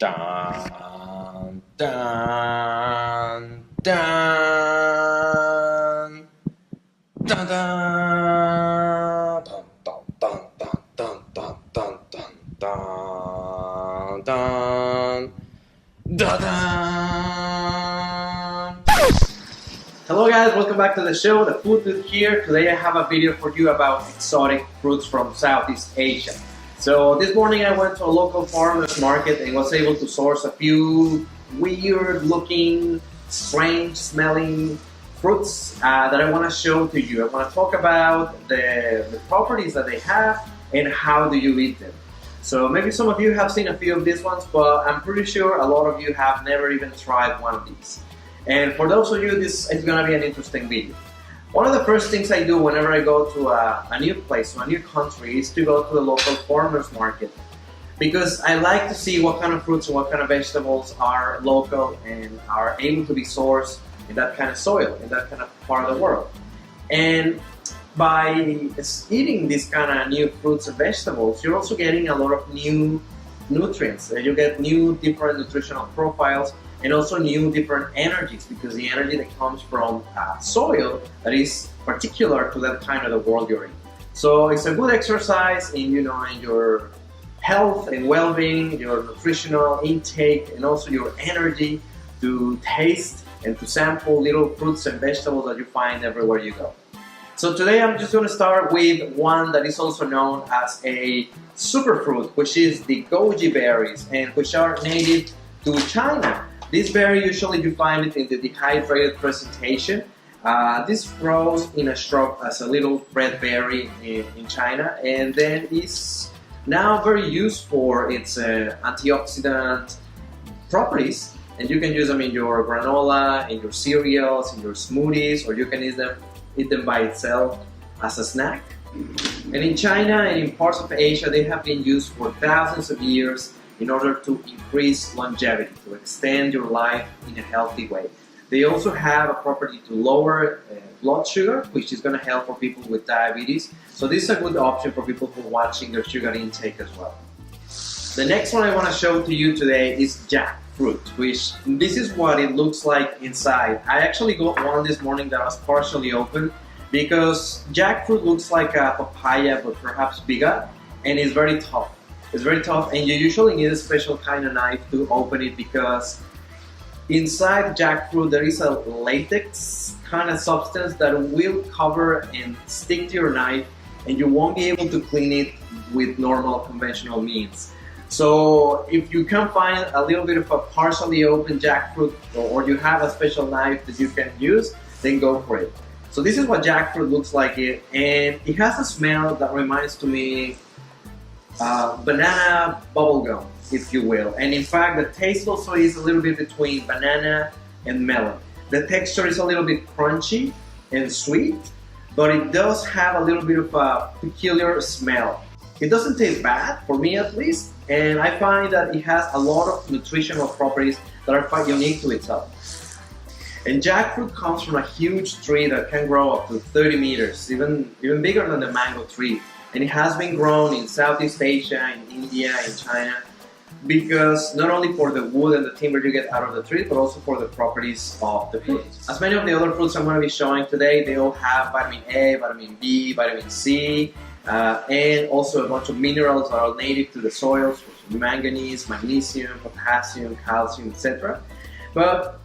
Dun, dun, dun, dun, dun, dun, dun, dun, dun, dun, dun, dun, dun, dun, dun. Hello guys, welcome back to the show, The Food Booth here. Today I have a video for you about exotic fruits from Southeast Asia. So this morning I went to a local farmer's market and was able to source a few weird looking, strange smelling fruits that I want to show to you. I want to talk about the properties that they have and how do you eat them. So maybe some of you have seen a few of these ones, but I'm pretty sure a lot of you have never even tried one of these. And for those of you, this is going to be an interesting video. One of the first things I do whenever I go to a new place, to a new country, is to go to the local farmer's market. Because I like to see what kind of fruits and what kind of vegetables are local and are able to be sourced in that kind of soil, in that kind of part of the world. And by eating these kind of new fruits and vegetables, you're also getting a lot of new nutrients. You get new different nutritional profiles and also new different energies, because the energy that comes from soil that is particular to that kind of the world you're in. So it's a good exercise in, in your health and well-being, your nutritional intake, and also your energy to taste and to sample little fruits and vegetables that you find everywhere you go. So today I'm just going to start with one that is also known as a superfruit, which is the goji berries, and which are native to China. This berry, usually you find it in the dehydrated presentation. This grows in a shrub as a little red berry in China, and then is now very used for its antioxidant properties. And you can use them in your granola, in your cereals, in your smoothies, or you can eat them by itself as a snack. And in China and in parts of Asia, they have been used for thousands of years in order to increase longevity, to extend your life in a healthy way. They also have a property to lower blood sugar, which is going to help for people with diabetes. So this is a good option for people who are watching their sugar intake as well. The next one I want to show to you today is jackfruit, which this is what it looks like inside. I actually got one this morning that was partially open, because jackfruit looks like a papaya but perhaps bigger, and it's very tough. It's very tough, and you usually need a special kind of knife to open it, because inside jackfruit there is a latex kind of substance that will cover and stick to your knife, and you won't be able to clean it with normal conventional means. So if you can find a little bit of a partially open jackfruit, or you have a special knife that you can use, then go for it. So this is what jackfruit looks like, and it has a smell that reminds to me banana bubblegum, if you will. And in fact, the taste also is a little bit between banana and melon. The texture is a little bit crunchy and sweet, but it does have a little bit of a peculiar smell. It doesn't taste bad, for me at least, and I find that it has a lot of nutritional properties that are quite unique to itself. And jackfruit comes from a huge tree that can grow up to 30 meters, even bigger than the mango tree. And it has been grown in Southeast Asia, in India, in China, because not only for the wood and the timber you get out of the tree, but also for the properties of the fruit. As many of the other fruits I'm going to be showing today, they all have vitamin A, vitamin B, vitamin C, and also a bunch of minerals that are native to the soils, which are manganese, magnesium, potassium, calcium, etc. But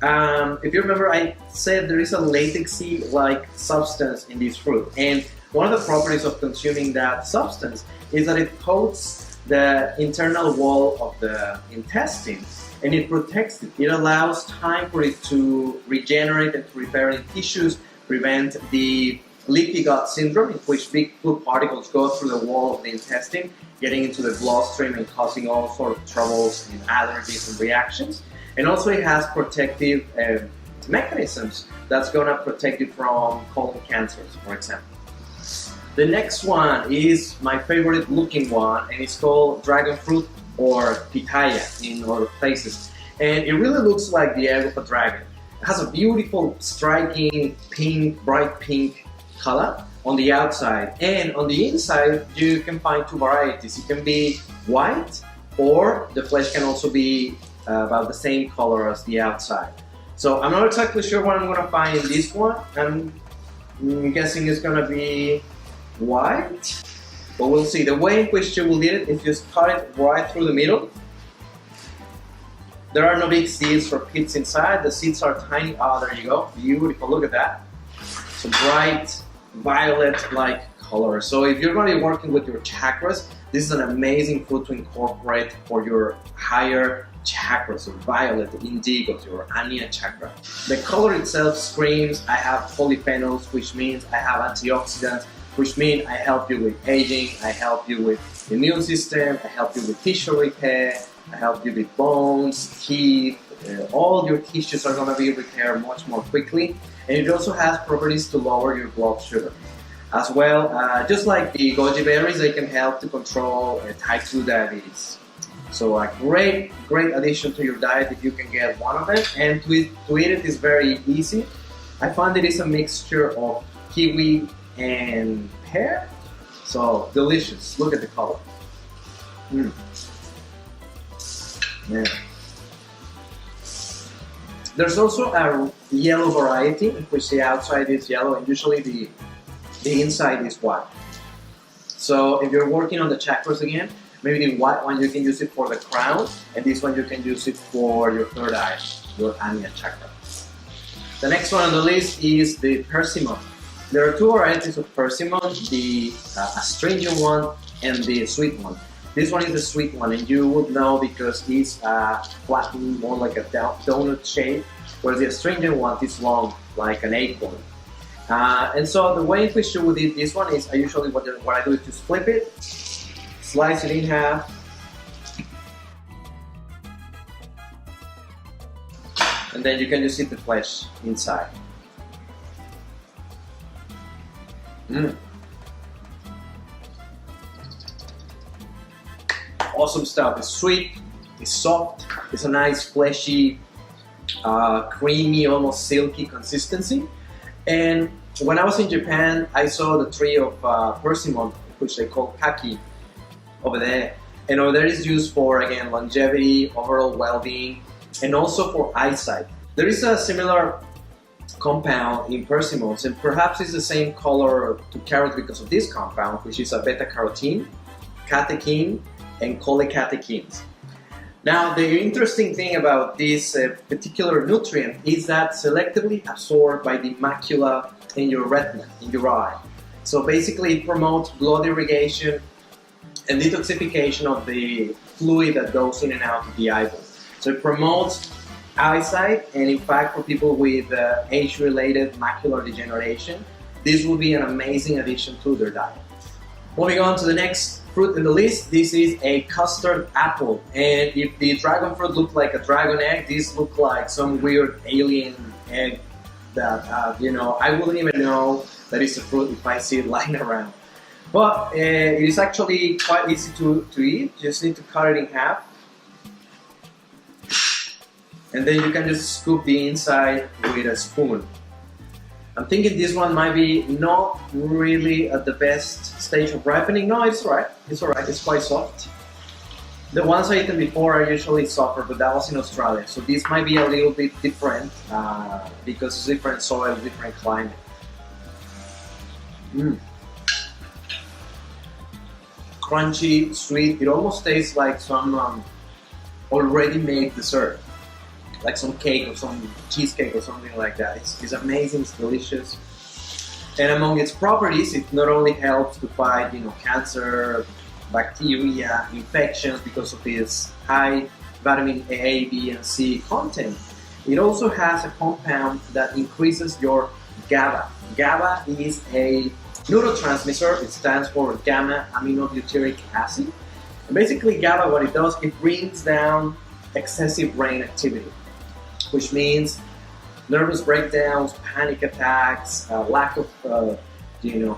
if you remember, I said there is a latexy-like substance in this fruit, and one of the properties of consuming that substance is that it coats the internal wall of the intestine, and it protects it. It allows time for it to regenerate and to repair in tissues, prevent the leaky gut syndrome, in which big food particles go through the wall of the intestine, getting into the bloodstream and causing all sorts of troubles and allergies and reactions. And also it has protective mechanisms that's going to protect you from colon cancers, for example. The next one is my favorite looking one, and it's called dragon fruit, or pitaya in other places. And it really looks like the egg of a dragon. It has a beautiful, striking pink, bright pink color on the outside. And on the inside, you can find two varieties. It can be white, or the flesh can also be about the same color as the outside. So I'm not exactly sure what I'm going to find in this one. I'm guessing it's going to be white, but we'll see. The way in which you will eat it is just cut it right through the middle. There are no big seeds or pits inside. The seeds are tiny. Oh, there you go. Beautiful. Look at that. So bright violet-like color. So if you're going to be working with your chakras, this is an amazing fruit to incorporate for your higher chakras, so violet, indigo, your Anya chakra. The color itself screams, I have polyphenols, which means I have antioxidants, which means I help you with aging, I help you with immune system, I help you with tissue repair, I help you with bones, teeth, all your tissues are going to be repaired much more quickly. And it also has properties to lower your blood sugar. As well, just like the goji berries, they can help to control type 2 diabetes. So a great addition to your diet if you can get one of them. And to eat it is very easy. I find it is a mixture of kiwi and pear. So delicious. Look at the color. Man. There's also a yellow variety in which the outside is yellow and usually the inside is white. So if you're working on the chakras again, maybe the white one you can use it for the crown, and this one you can use it for your third eye, your Anya chakra. The next one on the list is the persimmon. There are two varieties of persimmon, the astringent one and the sweet one. This one is the sweet one, and you would know because it's flattened, more like a donut shape, whereas the astringent one is long, like an acorn. And so the way in which you would eat this one is, what I do is just flip it, slice it in half, and then you can just eat the flesh inside. Awesome stuff. It's sweet, it's soft, it's a nice fleshy, creamy, almost silky consistency. And when I was in Japan, I saw the tree of persimmon, which they call kaki, over there. And over there is used for, again, longevity, overall well-being, and also for eyesight. There is a similar compound in persimmons, and perhaps it's the same color to carrot because of this compound, which is a beta-carotene, catechin, and cholecatechins. Now, the interesting thing about this particular nutrient is that selectively absorbed by the macula in your retina, in your eye. So basically it promotes blood irrigation and detoxification of the fluid that goes in and out of the eyeball. So it promotes eyesight, and in fact for people with age-related macular degeneration, this will be an amazing addition to their diet. Moving on to the next fruit in the list, this is a custard apple. And if the dragon fruit looked like a dragon egg, this looked like some weird alien egg that, I wouldn't even know that it's a fruit if I see it lying around. But it is actually quite easy to eat. You just need to cut it in half. And then you can just scoop the inside with a spoon. I'm thinking this one might be not really at the best stage of ripening. No, it's alright. It's alright. It's quite soft. The ones I eaten before are usually softer, but that was in Australia. So this might be a little bit different because it's different soil, different climate. Crunchy, sweet. It almost tastes like some already made dessert. Like some cake or some cheesecake or something like that. It's amazing, it's delicious. And among its properties, it not only helps to fight, cancer, bacteria, infections because of its high vitamin A, B, and C content. It also has a compound that increases your GABA. GABA is a neurotransmitter. It stands for gamma-aminobutyric acid. And basically, GABA, what it does, it brings down excessive brain activity, which means nervous breakdowns, panic attacks, lack of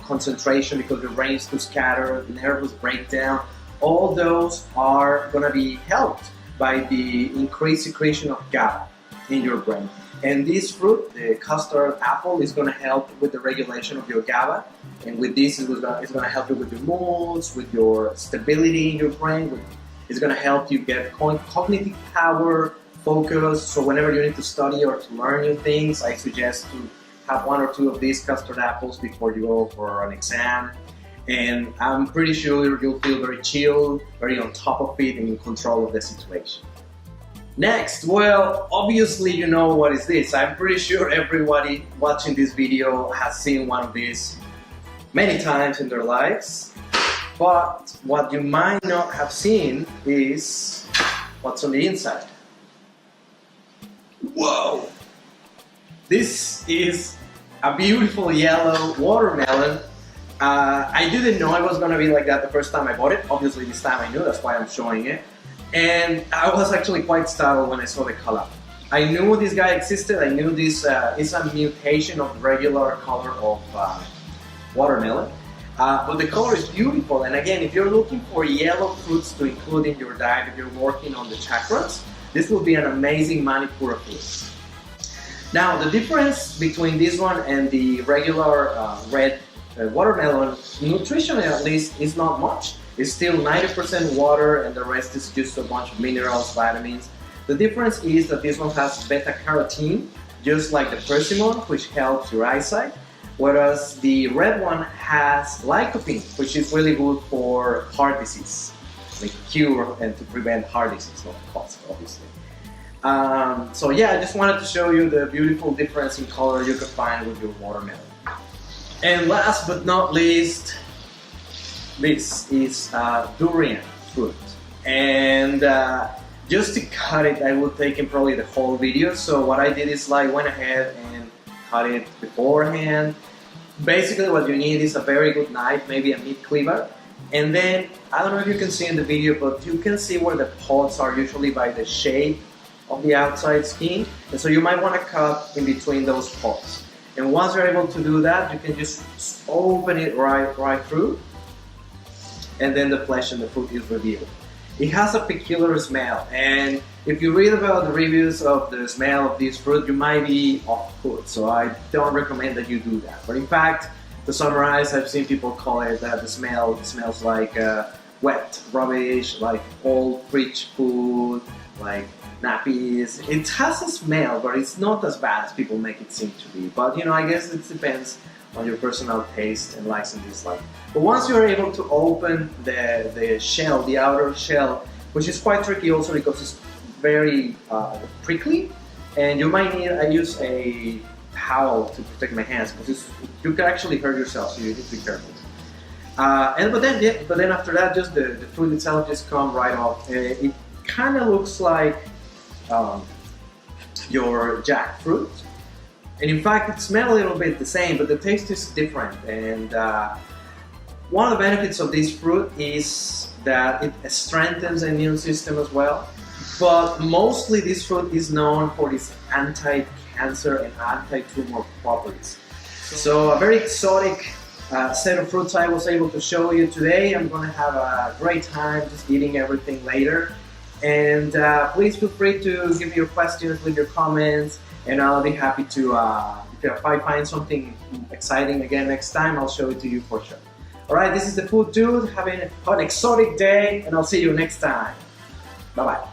concentration because your brain is too scattered, nervous breakdown. All those are going to be helped by the increased secretion of GABA in your brain. And this fruit, the custard apple, is going to help with the regulation of your GABA. And with this, it's going to help you with your moods, with your stability in your brain. It's going to help you get cognitive power, focus. So whenever you need to study or to learn new things, I suggest to have 1 or 2 of these custard apples before you go for an exam. And I'm pretty sure you'll feel very chill, very on top of it, and in control of the situation. Next, well, obviously you know what is this. I'm pretty sure everybody watching this video has seen one of these many times in their lives. But what you might not have seen is what's on the inside. Whoa! This is a beautiful yellow watermelon. I didn't know it was going to be like that the first time I bought it. Obviously this time I knew, that's why I'm showing it. And I was actually quite startled when I saw the color. I knew this guy existed. I knew this is a mutation of the regular color of watermelon. But the color is beautiful. And again, if you're looking for yellow fruits to include in your diet, if you're working on the chakras, this will be an amazing Manipura fruit. Now, the difference between this one and the regular red watermelon, nutritionally at least, is not much. It's still 90% water and the rest is just a bunch of minerals, vitamins. The difference is that this one has beta-carotene, just like the persimmon, which helps your eyesight, whereas the red one has lycopene, which is really good for heart disease, like cure and to prevent heart disease, not cause, obviously. So yeah, I just wanted to show you the beautiful difference in color you can find with your watermelon. And last but not least, this is durian fruit. And just to cut it, I would take in probably the whole video. So what I did is like went ahead and cut it beforehand. Basically what you need is a very good knife, maybe a meat cleaver. And then, I don't know if you can see in the video, but you can see where the pods are usually by the shape of the outside skin. And so you might want to cut in between those pods. And once you're able to do that, you can just open it right through. And then the flesh and the fruit is revealed. It has a peculiar smell, and if you read about the reviews of the smell of this fruit, you might be off-put, so I don't recommend that you do that. But in fact, to summarize, I've seen people call it that the smell smells like wet rubbish, like old fridge food, like nappies. It has a smell, but it's not as bad as people make it seem to be. But you know, I guess it depends on your personal taste and likes and dislikes. But once you're able to open the shell, the outer shell, which is quite tricky also because it's very prickly, and you might need, I use a towel to protect my hands because you can actually hurt yourself, so you need to be careful. But then after that, just the fruit itself just comes right off. It kind of looks like your jackfruit. And in fact, it smells a little bit the same, but the taste is different. And one of the benefits of this fruit is that it strengthens the immune system as well. But mostly this fruit is known for its anti-cancer and anti-tumor properties. So a very exotic set of fruits I was able to show you today. I'm going to have a great time just eating everything later. And please feel free to give me your questions, leave your comments, and I'll be happy to, if I find something exciting again next time, I'll show it to you for sure. Alright, this is the Food Dude, having an exotic day, and I'll see you next time. Bye-bye.